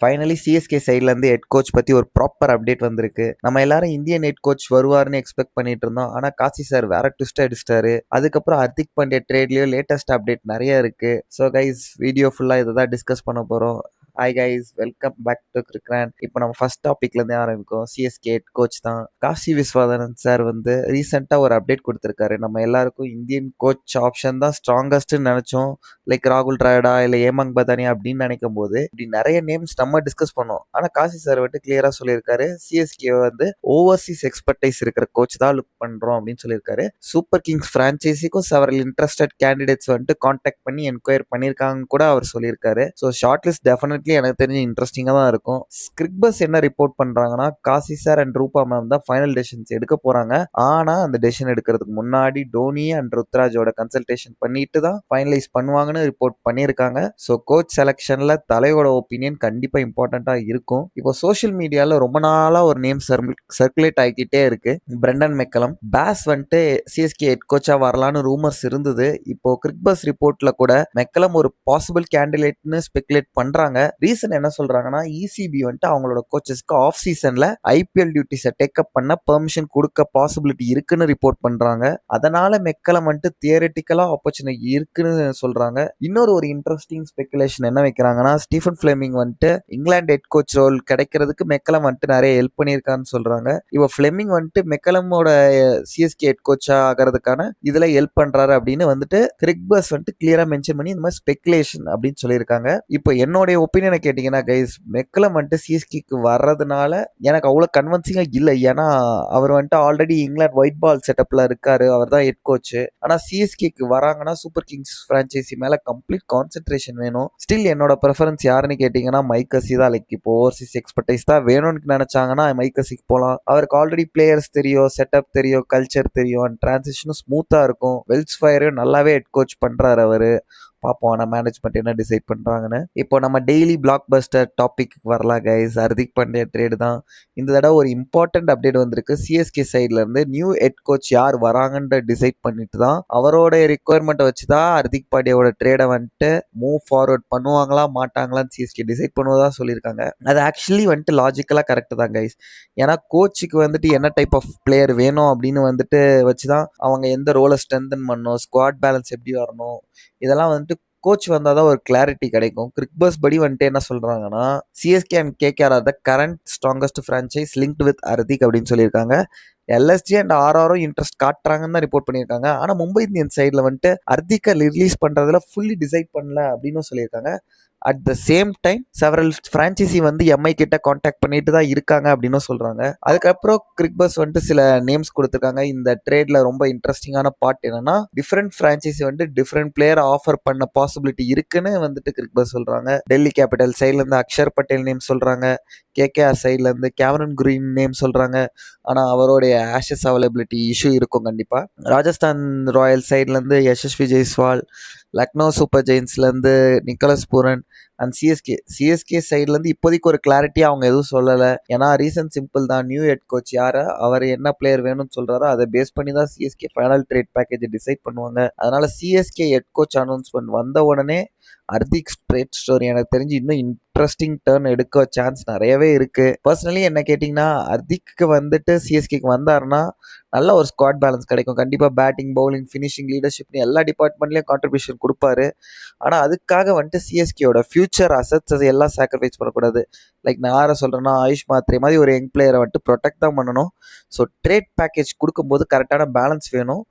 Finally CSK சைட்லேருந்து head coach பற்றி ஒரு ப்ராப்பர் அப்டேட் வந்திருக்கு. நம்ம எல்லாரும் இந்தியன் ஹெட் கோச் வருவார்னு எக்ஸ்பெக்ட் பண்ணிட்டு இருந்தோம். ஆனால் காசி சார் வேற ட்விஸ்ட் அடிச்சிட்டாரு. அதுக்கப்புறம் ஹர்திக் பாண்டியா ட்ரேட்லேயோ லேட்டஸ்ட் அப்டேட் நிறைய இருக்கு. ஸோ கைஸ் வீடியோ ஃபுல்லாக இதை தான் டிஸ்கஸ் பண்ண போகிறோம். Hi guys, welcome back to cricket. இப்போ நம்ம ஃபர்ஸ்ட் டாபிக்லேருந்தே ஆரம்பிக்கும். சிஎஸ்கே ஹெட் கோச் தான் காசி விஸ்வநாதன் சார் வந்து ரீசெண்டாக ஒரு அப்டேட் கொடுத்துருக்காரு. நம்ம எல்லாருக்கும் இந்தியன் கோச் ஆப்ஷன் தான் ஸ்ட்ராங்கஸ்ட்னு நினச்சோம். லைக் ராகுல் டிராவிடா இல்லை ஏமாங் பதானி அப்படின்னு நினைக்கும் போது இப்படி நிறைய நேம்ஸ் நம்ம டிஸ்கஸ் பண்ணோம். ஆனால் காசி சார் வந்து கிளியராக சொல்லியிருக்காரு, சிஎஸ்கே வந்து ஓவர்சீஸ் எக்ஸ்பர்டைஸ் இருக்கிற கோச் தான் லுக் பண்ணுறோம் அப்படின்னு சொல்லியிருக்காரு. சூப்பர் கிங்ஸ் ஃப்ரான்ச்சைஸிக்கும் செவரல் இன்ட்ரெஸ்டட் கேண்டிடேட்ஸ் வந்துட்டு கான்டாக்ட் பண்ணி என்கொயர் பண்ணியிருக்காங்க கூட அவர் சொல்லியிருக்காரு. ஸோ ஷார்ட் லிஸ்ட் டெஃபினெட்லி எனக்கு தெரிஞ்சு இன்ட்ரெஸ்டிங்காக தான் இருக்கும். ஸ்கிரிக்பஸ் என்ன ரிப்போர்ட் பண்ணுறாங்கன்னா, காசி சார் அண்ட் ரூபா மேம் தான் ஃபைனல் டெசிஷன்ஸ் எடுக்க போகிறாங்க. ஆனால் அந்த டெசிஷன் எடுக்கிறதுக்கு முன்னாடி டோனி அண்ட் ருத்ராஜோட கன்சல்டேஷன் பண்ணிட்டு தான் ஃபைனலைஸ் பண்ணுவாங்கன்னு ரிப்போர்ட் பண்ணியிருக்காங்க. ஸோ கோச் செலெக்ஷனில் தலையோட ஒப்பீனியன் கண்டிப்பாக இம்பார்ட்டண்ட்டாக இருக்கும். இப்போ சோஷியல் மீடியாவில் ரொம்ப நாளாக ஒரு நேம் சர்க்குலேட் ஆகிக்கிட்டே இருக்கு. பிரெண்டன் மெக்கலம் பேஸ் வந்துட்டு சிஎஸ்கே ஹெட் கோச்சாக வரலான்னு ரூமர்ஸ் இருந்தது. இப்போ கிரிக்பஸ் ரிப்போர்ட்ல கூட மெக்கலம் ஒரு பாசிபிள் கேண்டிடேட்னு ஸ்பெகுலேட் பண்றாங்க. ரீசன் என்ன சொல்றாங்கன்னா, இசிபி வந்துட்டு அவங்களோட கோச்சஸ்க்கு ஆஃப் சீசன்ல ஐபிஎல் டியூட்டிஸை டேக்கப் பண்ண பெர்மிஷன் கொடுக்க பாசிபிலிட்டி இருக்குன்னு ரிப்போர்ட் பண்றாங்க. அதனால மெக்கலம் வந்துட்டு தியரிட்டிக்கலா ஆப்பர்ச்சுனிட்டி இருக்குன்னு சொல்றாங்க. இன்னொரு ஒரு இன்ட்ரெஸ்டிங் ஸ்பெகுலேஷன் என்ன வைக்கிறாங்கன்னா, ஸ்டீஃபன் ஃபிளெமிங் வந்துட்டு இங்கிலாந்து ஹெட் கோச் ரோல் கிடைக்கிறதுக்கு மெக்கலம் வந்துட்டு நிறைய ஹெல்ப் பண்ணியிருக்கான்னு சொல்றாங்க. இப்போ ஃபிளெமிங் வந்துட்டு மெக்கலமோட சிஎஸ்கே ஹெட் கோச்சா ஆகிறதுக்கான இதுல ஹெல்ப் பண்றாரு அப்படின்னு வந்துட்டு கிரிக்பஸ் வந்துட்டு கிளியரா மென்ஷன் பண்ணி இந்த மாதிரி ஸ்பெகுலேஷன் அப்படின்னு சொல்லியிருக்காங்க. இப்போ என்னுடைய ஒப்பீனியனை கேட்டீங்கன்னா கைஸ், மெக்கலம் வந்துட்டு சிஎஸ்கேக்கு வர்றதுனால எனக்கு அவ்வளோ கன்வென்சிங்கா இல்லை. ஏன்னா அவர் வந்துட்டு ஆல்ரெடி இங்கிலாந்து ஒயிட் பால் செட்டப்ல இருக்காரு, அவர் தான் ஹெட் கோச். ஆனா சிஎஸ்கேக்கு வராங்கன்னா சூப்பர் கிங்ஸ் பிரான்ச்சைசி மேல கம்ப்ளீட் கான்சென்ட்ரேஷன் வேணும். ஸ்டில் என்னோட ப்ரெஃபரன்ஸ் யாருன்னு கேட்டீங்கன்னா மைக்கசி தான். லைக் இப்போ ஓவர்சீஸ் எக்ஸ்பர்டைஸ் தான் வேணும்னு நினைச்சாங்கன்னா மைக்கசிக்கு போகலாம். அவருக்கு ஆல்ரெடி பிளேயர்ஸ் தெரியும், செட்டப் தெரியும், கல்ச்சர் தெரியும், அண்ட் டிரான்சிஷனும் ஸ்மூத்தா இருக்கும். வெல்ஸ் ஃபயரையும் நல்லாவே ஹெட் கோச் பண்றாரு அவரு. பார்ப்போம் ஆனால் மேனேஜ்மெண்ட் என்ன டிசைட் பண்ணுறாங்கன்னு. இப்போ நம்ம டெய்லி பிளாக் பஸ்டர் டாபிக் வரலாம் கைஸ். ஹர்திக் பாண்டியா ட்ரேடு தான். இந்த தடவை ஒரு இம்பார்ட்டன்ட் அப்டேட் வந்திருக்கு. சிஎஸ்கே சைட்லேருந்து நியூ ஹெட் கோச் யார் வராங்கன்ற டிசைட் பண்ணிட்டு தான் அவரோட ரிக்குவயர்மெண்ட்டை வச்சு தான் ஹர்திக் பாண்டியாவோட ட்ரேடை வந்துட்டு மூவ் ஃபார்வர்ட் பண்ணுவாங்களா மாட்டாங்களான்னு சிஎஸ்கே டிசைட் பண்ணுவதா சொல்லியிருக்காங்க. அது ஆக்சுவலி வந்துட்டு லாஜிக்கலாக கரெக்டு தான் கைஸ். ஏன்னா கோச்சுக்கு வந்துட்டு என்ன டைப் ஆஃப் பிளேயர் வேணும் அப்படின்னு வந்துட்டு வச்சு தான் அவங்க எந்த ரோலை ஸ்ட்ரென்தன் பண்ணணும், ஸ்குவாட் பேலன்ஸ் எப்படி வரணும், இதெல்லாம் வந்துட்டு கோச் வந்தால் தான் ஒரு கிளாரிட்டி கிடைக்கும். கிரிக்பஸ் படி வந்துட்டு என்ன சொல்கிறாங்கன்னா, CSK and KKR are the current strongest franchise linked with Hardik அப்படின்னு சொல்லியிருக்காங்க. எல்எஸ்ஜி அண்ட் ஆர்ஆரும் இன்ட்ரெஸ்ட் காட்டுறாங்கன்னு தான் ரிப்போர்ட் பண்ணியிருக்காங்க. ஆனால் மும்பை இந்தியன்ஸ் சைடில் வந்துட்டு ஹர்திக்கை ரிலீஸ் பண்ணுறதுல ஃபுல்லி டிசைட் பண்ணல அப்படின்னு சொல்லியிருக்காங்க. At the same time several franchises வந்து எம்ஐ கிட்ட கான்டாக்ட் பண்ணிட்டு தான் இருக்காங்க அப்படின்னு சொல்றாங்க. அதுக்கப்புறம் கிரிக்பஸ் வந்துட்டு சில நேம்ஸ் கொடுத்துருக்காங்க. இந்த ட்ரேட்ல ரொம்ப இன்ட்ரெஸ்டிங்கான பார்ட் என்னன்னா, டிஃப்ரெண்ட் ஃப்ரான்ச்சைசி வந்து டிஃப்ரெண்ட் பிளேயர் ஆஃபர் பண்ண பாசிபிலிட்டி இருக்குன்னு வந்துட்டு கிரிக்பஸ் சொல்றாங்க. டெல்லி கேபிட்டல் சைட்ல இருந்து அக்ஷர் பட்டேல் நேம் சொல்றாங்க. கேகேஆர் சைட்ல இருந்து கேமரன் கிரீன் நேம் சொல்றாங்க. ஆனா அவருடைய ஆஷஸ் அவைலபிலிட்டி இஷ்யூ இருக்கும் கண்டிப்பா. ராஜஸ்தான் ராயல் சைட்ல இருந்து யசஸ்வி ஜெய்ஸ்வால், லக்னோ சூப்பர் ஜெயின்ஸ்லேருந்து நிக்கோலஸ் பூரன் அண்ட் சிஎஸ்கே சைட்லேருந்து இப்போதைக்கு ஒரு கிளாரிட்டியாக அவங்க எதுவும் சொல்லலை. ஏன்னா ரீசன் சிம்பிள் தான், நியூ ஹெட் கோச் யாரை அவர் என்ன பிளேயர் வேணும்னு சொல்கிறாரோ அதை பேஸ் பண்ணி தான் CSK final trade package decide பண்ணுவாங்க. அதனால சிஎஸ்கே ஹெட் கோச் அனௌன்ஸ்மெண்ட் வந்த உடனே ஹர்திக் ட்ரேட் ஸ்டோரி எனக்கு தெரிஞ்சு இன்னும் இன்ட்ரெஸ்டிங் டர்ன் எடுக்க சான்ஸ் நிறையவே இருக்கு. பர்சனலி என்ன கேட்டிங்கன்னா, ஹர்திக்கு வந்துட்டு சிஎஸ்கேக்கு வந்தாருன்னா நல்ல ஒரு ஸ்குவாட் பேலன்ஸ் கிடைக்கும். கண்டிப்பாக பேட்டிங், பவுலிங், ஃபினிஷிங், லீடர்ஷிப்னு எல்லா டிபார்ட்மெண்ட்லேயும் கான்ட்ரிபியூஷன் கொடுப்பாரு. ஆனால் அதுக்காக வந்துட்டு சிஎஸ்கேயோட ஃபியூச்சர் அசட்ஸ் எல்லாம் சாக்ரிஃபைஸ் பண்ணக்கூடாது. லைக் நான் யாரை சொல்கிறேன்னா, ஆயுஷ் மாத்ரே மாதிரி ஒரு யங் பிளேயரை வந்துட்டு ப்ரொடெக்ட் தான் பண்ணணும். ஸோ ட்ரேட் பேக்கேஜ் கொடுக்கும்போது கரெக்டான பேலன்ஸ் வேணும்.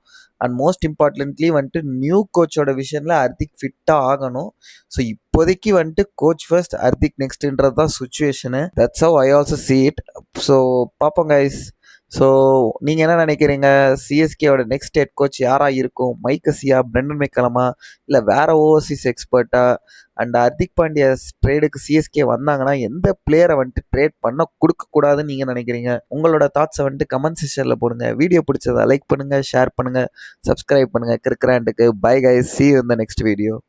அண்ட் மோஸ்ட் இம்பார்ட்டன்ட்லி வந்துட்டு நியூ கோச்சோட விஷயத்தில் ஹர்திக் ஃபிட்டாக ஆகணும். ஸோ இப்போதைக்கு வந்துட்டு கோச் ஃபர்ஸ்ட், ஹர்திக் நெக்ஸ்ட்ன்றது தான் situation. That's how I also see it. So பார்ப்போம் கைஸ். ஸோ நீங்கள் என்ன நினைக்கிறீங்க? சிஎஸ்கேவோட நெக்ஸ்ட் ஹெட் கோச் யாராக இருக்கும்? மைக்கசியா, பிரெண்டன் மெக்கலமா, இல்லை வேற ஓவர்சீஸ் எக்ஸ்பர்ட்டா? அண்ட் ஹர்திக் பாண்டியா ட்ரேடுக்கு சிஎஸ்கே வந்தாங்கன்னா எந்த பிளேயரை வந்துட்டு ட்ரேட் பண்ண கொடுக்கக்கூடாதுன்னு நீங்கள் நினைக்கிறீங்க? உங்களோட தாட்ஸை வந்துட்டு கமெண்ட் செக்ஷனில் போடுங்க. வீடியோ பிடிச்சதை லைக் பண்ணுங்கள், ஷேர் பண்ணுங்கள், சப்ஸ்கிரைப் பண்ணுங்கள் கிரிக்கெட்டுக்கு. Bye guys, see you in the next video.